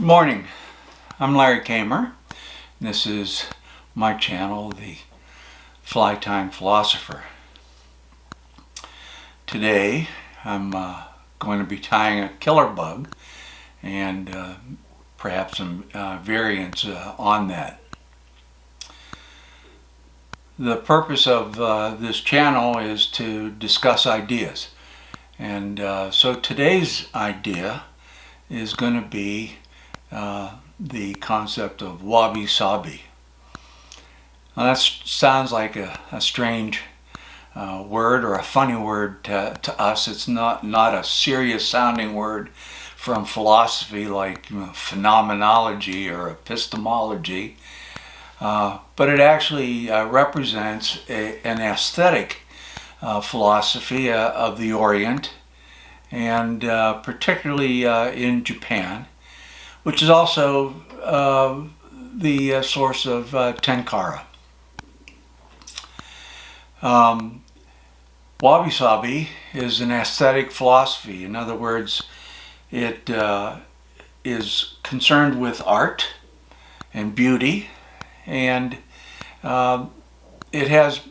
Good morning. I'm Larry Kamer. This is my channel, the Flytime Philosopher. Today I'm going to be tying a killer bug and perhaps some variants on that. The purpose of this channel is to discuss ideas, and so today's idea is going to be the concept of Wabi Sabi. Now that sounds like a strange word or a funny word to us. It's not a serious sounding word from philosophy like phenomenology or epistemology, but it actually represents an aesthetic philosophy of the Orient, and particularly in Japan, which is also the source of Tenkara. Wabi Sabi is an aesthetic philosophy. In other words, it is concerned with art and beauty, and it has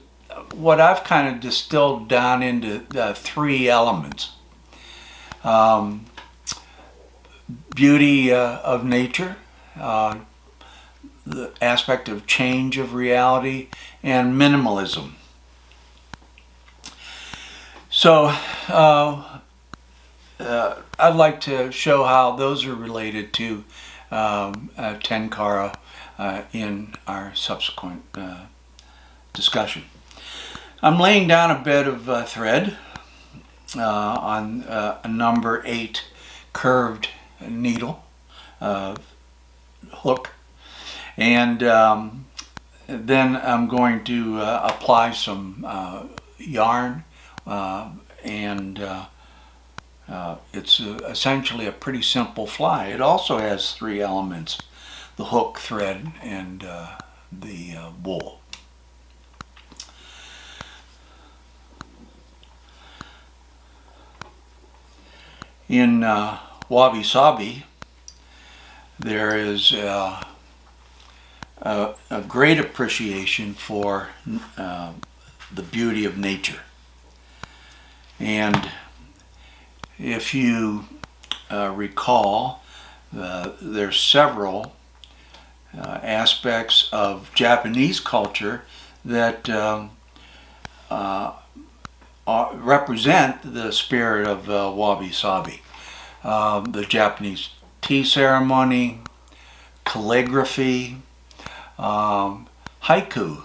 what I've kind of distilled down into three elements. Beauty of nature, the aspect of change of reality, and minimalism. So I'd like to show how those are related to Tenkara in our subsequent discussion. I'm laying down a bed of thread on a number 8 curved needle hook, and then I'm going to apply some yarn, and it's essentially a pretty simple fly. It also has 3 elements: the hook, thread, and the wool. In Wabi Sabi, there is a great appreciation for the beauty of nature. And if you recall, there's several aspects of Japanese culture that represent the spirit of Wabi Sabi. The Japanese tea ceremony, calligraphy, haiku.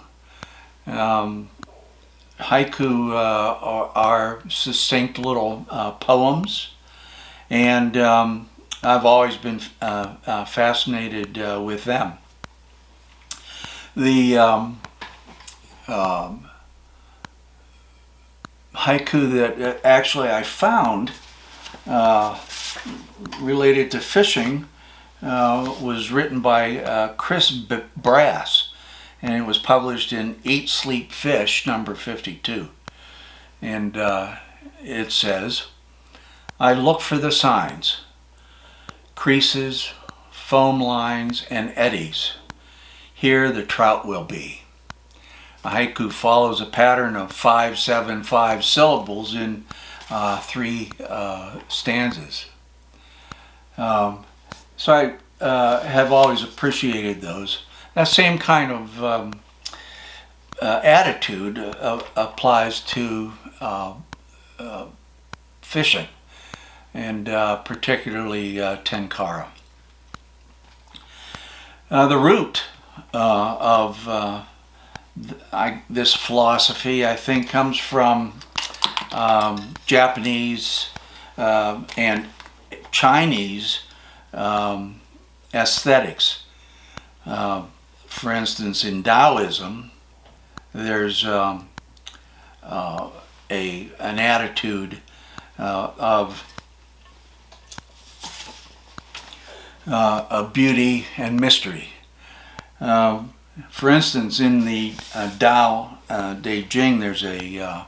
Haiku are succinct little poems, and I've always been fascinated with them. The haiku that actually I found related to fishing was written by Chris Brass, and it was published in Eat, Sleep, Fish, number 52. And it says, "I look for the signs, creases, foam lines, and eddies. Here the trout will be." A haiku follows a pattern of 5-7-5 syllables in 3 stanzas. So I have always appreciated those. That same kind of attitude applies to fishing, and particularly Tenkara. The root of this philosophy, I think, comes from Japanese and Chinese aesthetics. For instance, in Taoism, there's an attitude of beauty and mystery. For instance, in the Tao De Jing, there's a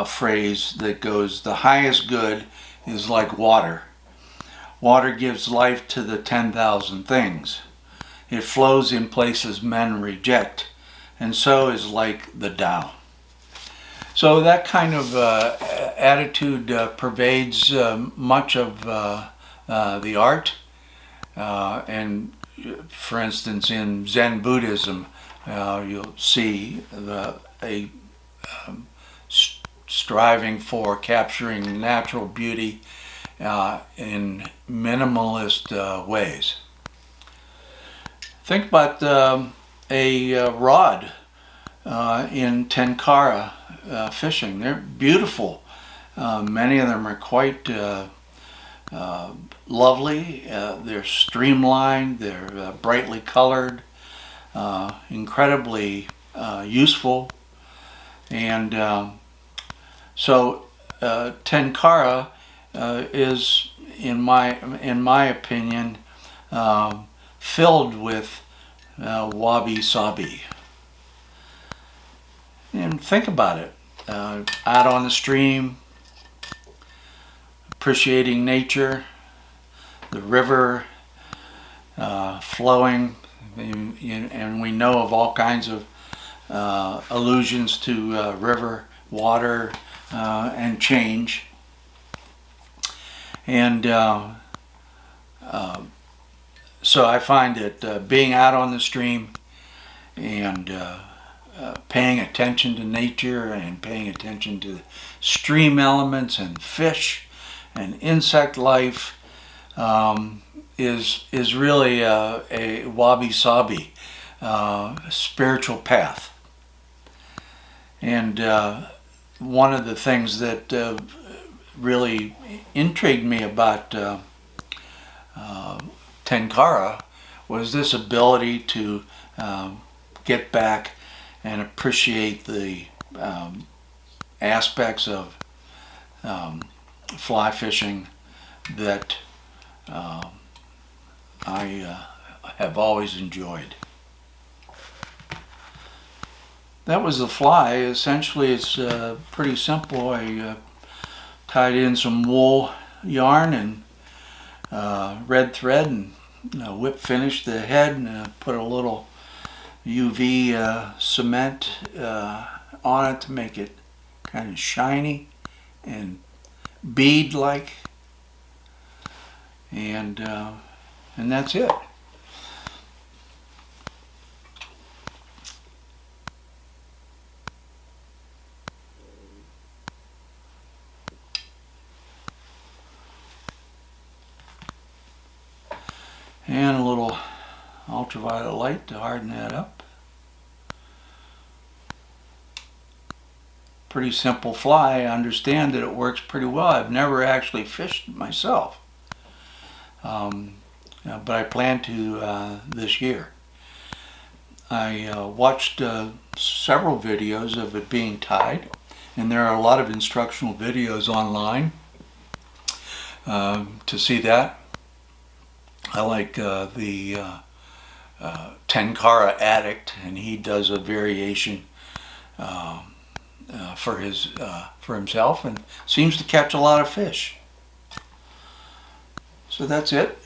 phrase that goes, "The highest good is like water. Water gives life to the 10,000 things. It flows in places men reject, and so is like the Tao. So that kind of attitude pervades much of the art. And for instance, in Zen Buddhism, you'll see a striving for capturing natural beauty in minimalist ways. Think about a rod in Tenkara fishing. They're beautiful. Many of them are quite lovely. They're streamlined. They're brightly colored. Incredibly useful. And so Tenkara is, in my opinion, filled with Wabi Sabi. And think about it. Out on the stream, appreciating nature, the river flowing, and we know of all kinds of allusions to river, water, and change. And so I find that being out on the stream and paying attention to nature and paying attention to stream elements and fish and insect life is really a Wabi Sabi spiritual path. And one of the things that really intrigued me about Tenkara was this ability to get back and appreciate the aspects of fly fishing that I have always enjoyed. That was the fly. Essentially, it's pretty simple. I tied in some wool yarn and red thread and whip finished the head and put a little UV cement on it to make it kind of shiny and bead-like, and that's it. And a little ultraviolet light to harden that up. Pretty simple fly. I understand that it works pretty well. I've never actually fished myself, but I plan to this year. I watched several videos of it being tied, and there are a lot of instructional videos online to see that. I like the Tenkara Addict, and he does a variation for himself, and seems to catch a lot of fish. So that's it.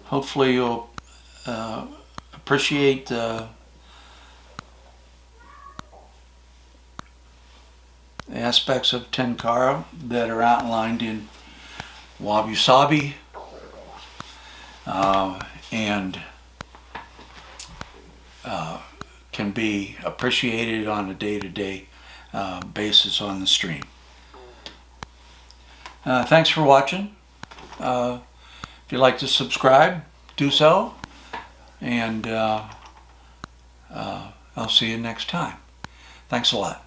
Hopefully you'll appreciate the aspects of Tenkara that are outlined in Wabi Sabi, and can be appreciated on a day-to-day basis on the stream. Thanks for watching. If you'd like to subscribe, do so, and I'll see you next time. Thanks a lot.